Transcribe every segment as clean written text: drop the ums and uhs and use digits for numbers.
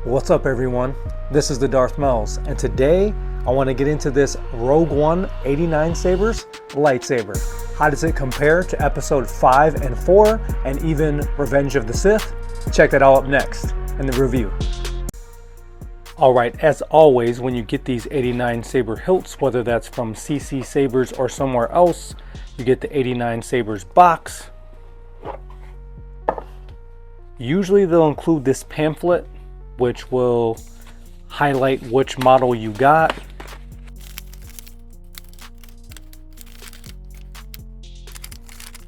What's up everyone? This is the Darth Mells, and today I want to get into this Rogue One 89Sabers lightsaber. How does it compare to episode 5 and 4 and even Revenge of the Sith? Check that all up next in the review. Alright, as always, when you get these 89Saber hilts, whether that's from CC Sabres or somewhere else, you get the 89Sabers box. Usually they'll include this pamphlet, which will highlight which model you got.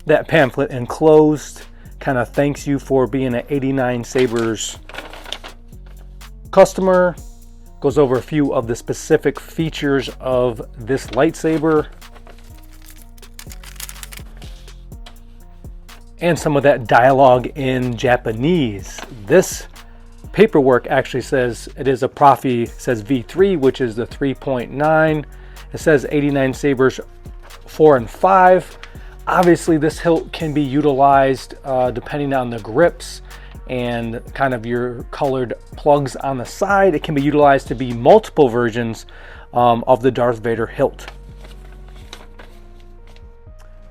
That pamphlet enclosed kind of thanks you for being an 89Sabers customer. Goes over a few of the specific features of this lightsaber and some of that dialogue in Japanese. This paperwork actually says it is a Proffie, says V3, which is the 3.9. It says 89Sabers 4 and 5. Obviously this hilt can be utilized depending on the grips and kind of your colored plugs on the side. It can be utilized to be multiple versions of the Darth Vader hilt.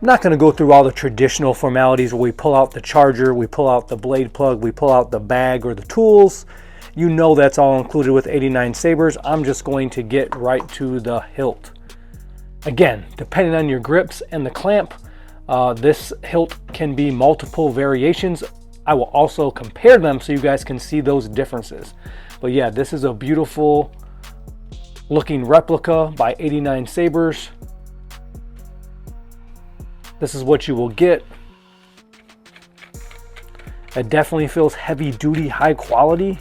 I'm not going to go through all the traditional formalities where we pull out the charger, we pull out the blade plug, we pull out the bag or the tools. You know that's all included with 89Sabers. I'm just going to get right to the hilt. Again, depending on your grips and the clamp, this hilt can be multiple variations. I will also compare them so you guys can see those differences. But yeah, this is a beautiful looking replica by 89Sabers. This is what you will get. It definitely feels heavy duty, high quality.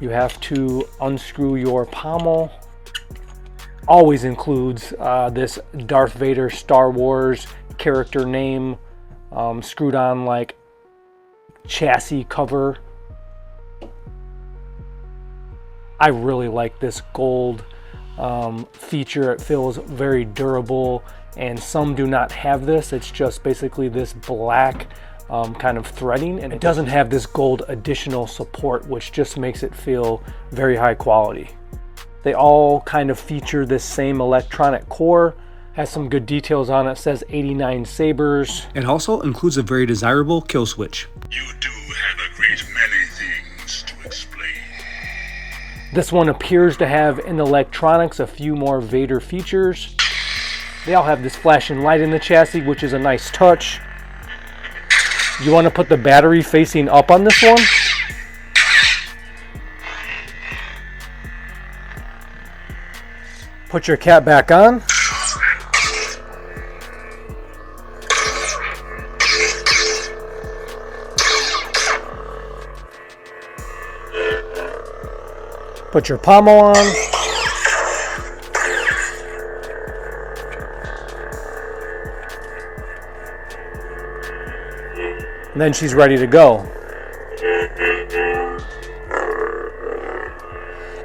You have to unscrew your pommel. Always includes this Darth Vader Star Wars character name screwed on like chassis cover. I really like this gold feature. It feels very durable, and some do not have this. It's just basically this black kind of threading, and it doesn't have this gold additional support, which just makes it feel very high quality. They all kind of feature this same electronic core. Has some good details on it. It says 89Sabers. It also includes a very desirable kill switch. You do have a great many things to explain. This one appears to have in the electronics a few more Vader features. They all have this flashing light in the chassis, which is a nice touch. You want to put the battery facing up on this one. Put your cap back on. Put your pommel on. And then she's ready to go.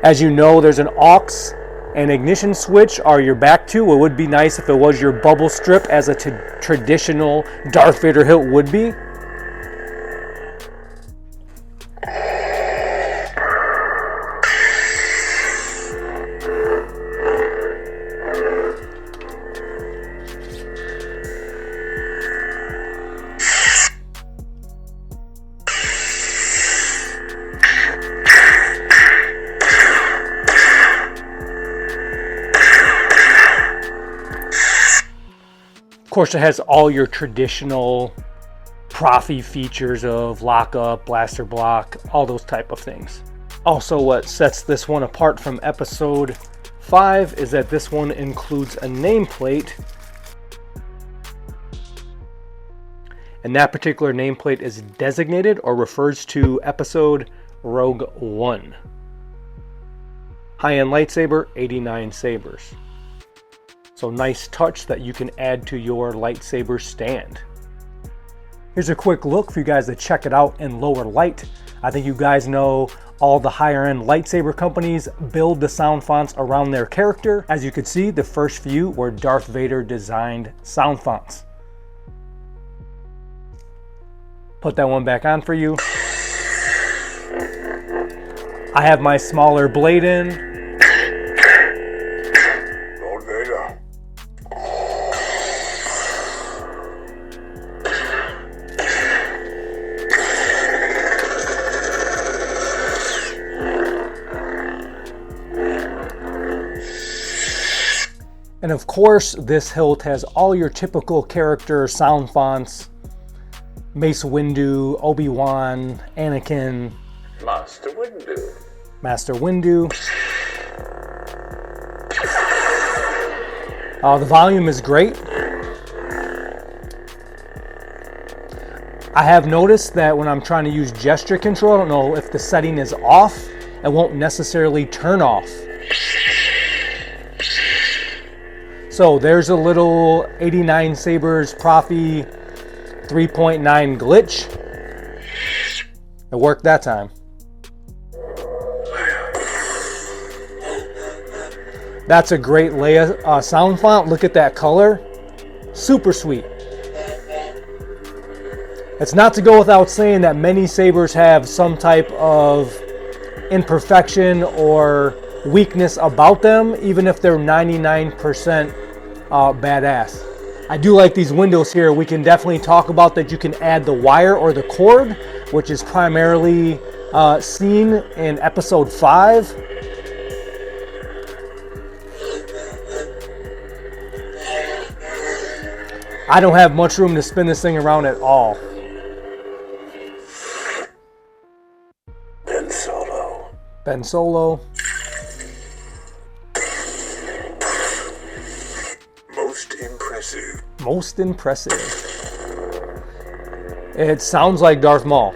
As you know, there's an aux and ignition switch are your back two. It would be nice if it was your bubble strip as a traditional Darth Vader hilt would be. Of course, it has all your traditional Proffie features of lockup, blaster block, all those type of things. Also, what sets this one apart from episode 5 is that this one includes a nameplate. And that particular nameplate is designated or refers to episode Rogue One. High-end lightsaber, 89Sabers. So nice touch that you can add to your lightsaber stand. Here's a quick look for you guys to check it out in lower light. I think you guys know all the higher end lightsaber companies build the sound fonts around their character. As you can see, the first few were Darth Vader designed sound fonts. Put that one back on for you. I have my smaller blade in. Lord Vader. And of course, this hilt has all your typical character sound fonts. Mace Windu, Obi-Wan, Anakin, Master Windu. Master Windu. The volume is great. I have noticed that when I'm trying to use gesture control, I don't know if the setting is off, it won't necessarily turn off. So there's a little 89Sabers Proffie 3.9 glitch. It worked that time. That's a great Leia sound font. Look at that color. Super sweet. It's not to go without saying that many sabers have some type of imperfection or weakness about them, even if they're 99% badass. I do like these windows here. We can definitely talk about that. You can add the wire or the cord, which is primarily seen in episode 5. I don't have much room to spin this thing around at all. Ben Solo. Most impressive. Most impressive. It sounds like Darth Maul.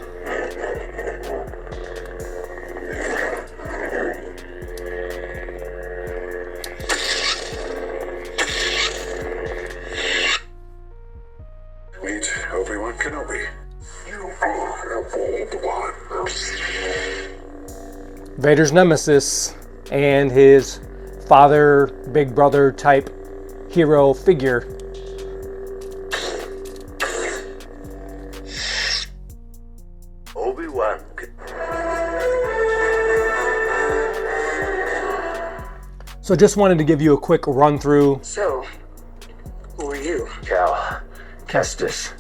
Meet Obi-Wan Kenobi. You are a bold one. Vader's nemesis and his father, big brother type hero figure. Obi-Wan. So just wanted to give you a quick run through. So, who are you? Cal. Kestis.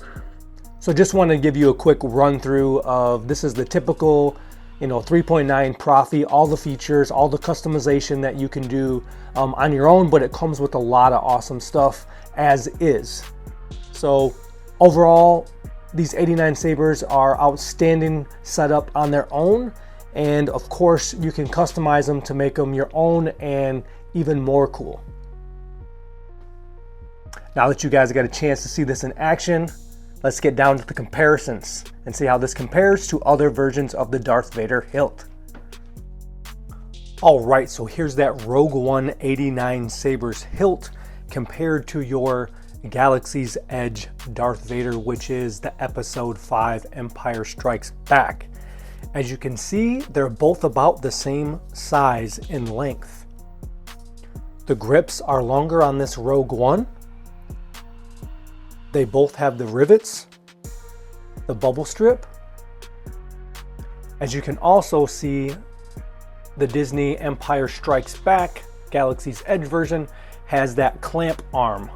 So just wanted to give you a quick run through of this is the typical 3.9 Proffie, all the features, all the customization that you can do on your own, but it comes with a lot of awesome stuff as is. So overall, these 89Sabers are outstanding setup on their own, and of course you can customize them to make them your own and even more cool. Now that you guys got a chance to see this in action, let's get down to the comparisons and see how this compares to other versions of the Darth Vader hilt. All right, so here's that Rogue One 89Sabers hilt compared to your Galaxy's Edge Darth Vader, which is the Episode 5 Empire Strikes Back. As you can see, they're both about the same size in length. The grips are longer on this Rogue One. They both have the rivets, the bubble strip. As you can also see, the Disney Empire Strikes Back Galaxy's Edge version has that clamp arm,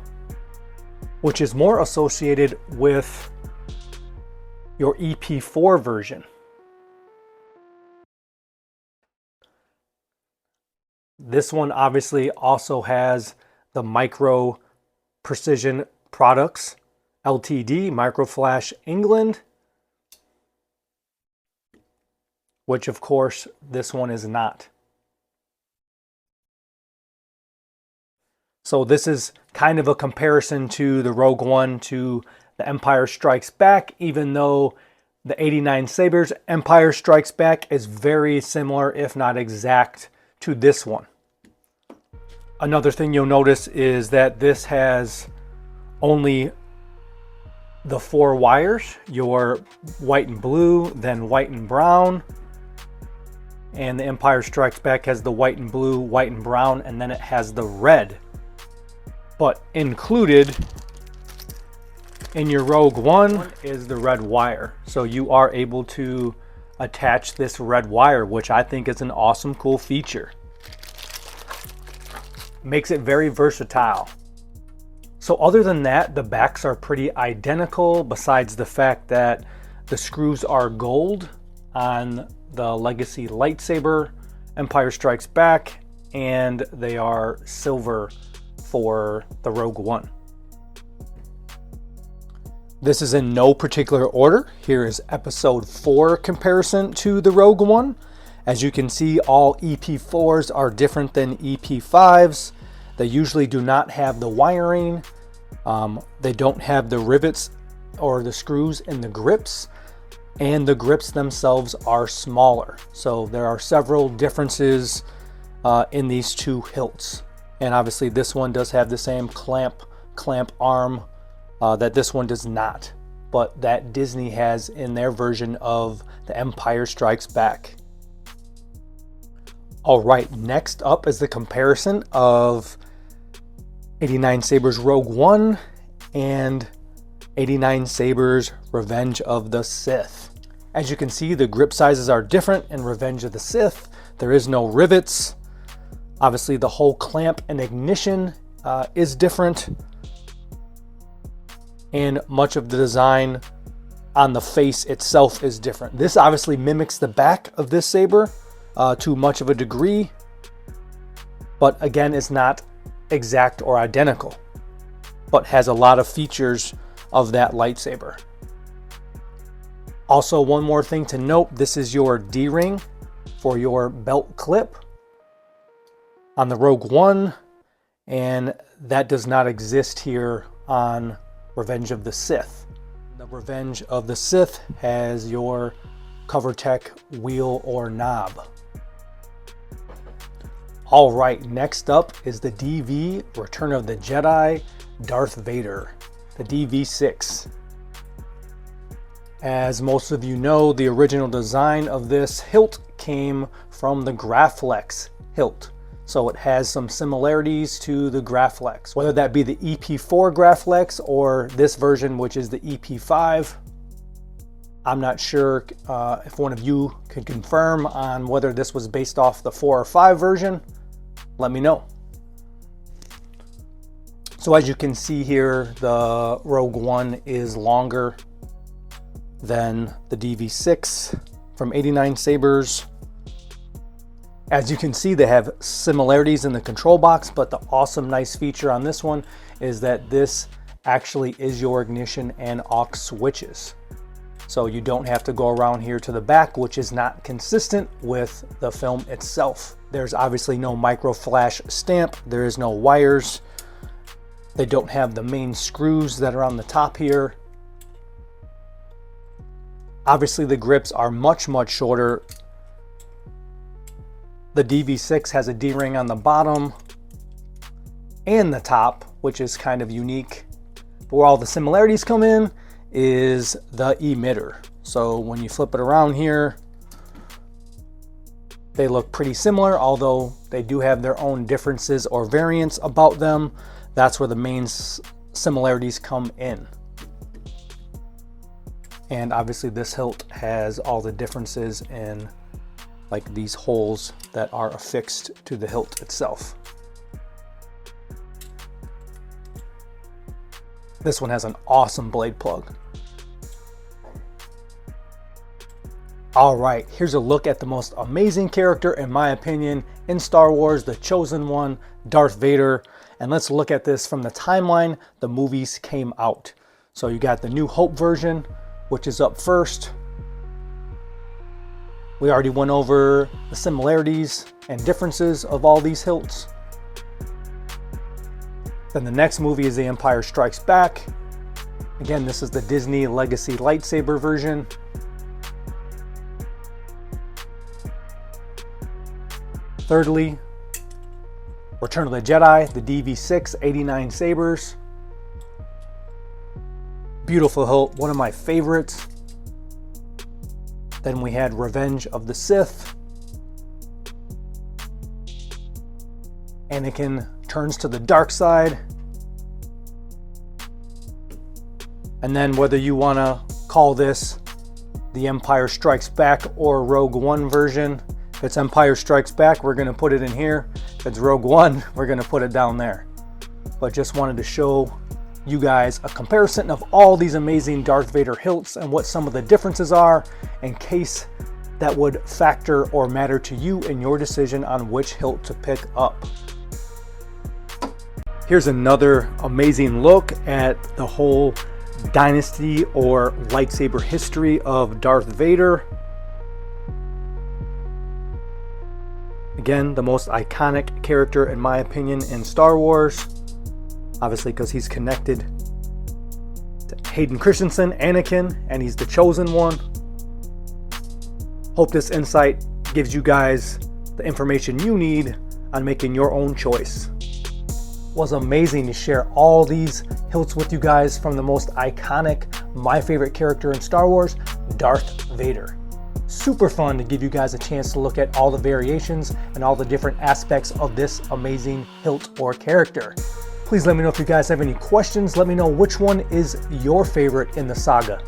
which is more associated with your Ep4 version. This one obviously also has the Micro Precision Products Ltd, Microflash England, which of course this one is not. So this is kind of a comparison to the Rogue One to the Empire Strikes Back, even though the 89Sabers Empire Strikes Back is very similar, if not exact, to this one. Another thing you'll notice is that this has only the 4 wires, your white and blue, then white and brown. And the Empire Strikes Back has the white and blue, white and brown, and then it has the red. But included in your Rogue One is the red wire. So you are able to attach this red wire, which I think is an awesome, cool feature. Makes it very versatile. So other than that, the backs are pretty identical, besides the fact that the screws are gold on the Legacy Lightsaber, Empire Strikes Back, and they are silver for the Rogue One. This is in no particular order. Here is Episode 4 comparison to the Rogue One. As you can see, all EP4s are different than EP5s. They usually do not have the wiring. They don't have the rivets or the screws in the grips, and the grips themselves are smaller. So there are several differences in these two hilts. And obviously this one does have the same clamp arm that this one does not, but that Disney has in their version of The Empire Strikes Back. All right, next up is the comparison of 89Sabers Rogue One and 89Sabers Revenge of the Sith. As you can see, the grip sizes are different in Revenge of the Sith. There is no rivets. Obviously, the whole clamp and ignition is different. And much of the design on the face itself is different. This obviously mimics the back of this saber to much of a degree, but again, it's not exact or identical, but has a lot of features of that lightsaber. Also, one more thing to note, this is your D-ring for your belt clip on the Rogue One, and that does not exist here on Revenge of the Sith. The Revenge of the Sith has your CoverTech wheel or knob. All right, next up is the DV Return of the Jedi Darth Vader, the DV6. As most of you know, the original design of this hilt came from the Graflex hilt. So it has some similarities to the Graflex, whether that be the Ep4 Graflex or this version, which is the Ep5. I'm not sure if one of you could confirm on whether this was based off the 4 or 5 version. Let me know. So as you can see here, the Rogue One is longer than the DV6 from 89Sabers. As you can see, they have similarities in the control box, but the awesome nice feature on this one is that this actually is your ignition and aux switches. So you don't have to go around here to the back, which is not consistent with the film itself. There's obviously no micro flash stamp. There is no wires. They don't have the main screws that are on the top here. Obviously the grips are much shorter. The DV6 has a D-ring on the bottom and the top, which is kind of unique. But where all the similarities come in is the emitter. So when you flip it around here, they look pretty similar, although they do have their own differences or variants about them. That's where the main similarities come in. And obviously this hilt has all the differences in like these holes that are affixed to the hilt itself. This one has an awesome blade plug. All right, here's a look at the most amazing character, in my opinion, in Star Wars, the Chosen One, Darth Vader. And let's look at this from the timeline the movies came out. So you got the New Hope version, which is up first. We already went over the similarities and differences of all these hilts. Then the next movie is The Empire Strikes Back. Again, this is the Disney Legacy Lightsaber version. Thirdly, Return of the Jedi, the DV6, 89Sabers. Beautiful hilt, one of my favorites. Then we had Revenge of the Sith. Anakin turns to the dark side. And then whether you want to call this the Empire Strikes Back or Rogue One version. If it's Empire Strikes Back, we're gonna put it in here. If it's Rogue One, we're gonna put it down there. But just wanted to show you guys a comparison of all these amazing Darth Vader hilts and what some of the differences are, in case that would factor or matter to you in your decision on which hilt to pick up. Here's another amazing look at the whole dynasty or lightsaber history of Darth Vader. Again, the most iconic character in my opinion in Star Wars. Obviously because he's connected to Hayden Christensen, Anakin, and he's the chosen one. Hope this insight gives you guys the information you need on making your own choice. It was amazing to share all these hilts with you guys from the most iconic, my favorite character in Star Wars, Darth Vader. Super fun to give you guys a chance to look at all the variations and all the different aspects of this amazing hilt or character. Please let me know if you guys have any questions. Let me know which one is your favorite in the saga.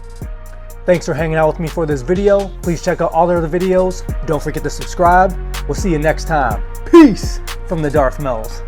Thanks for hanging out with me for this video. Please check out all the other videos. Don't forget to subscribe. We'll see you next time. Peace from the Darth Mells.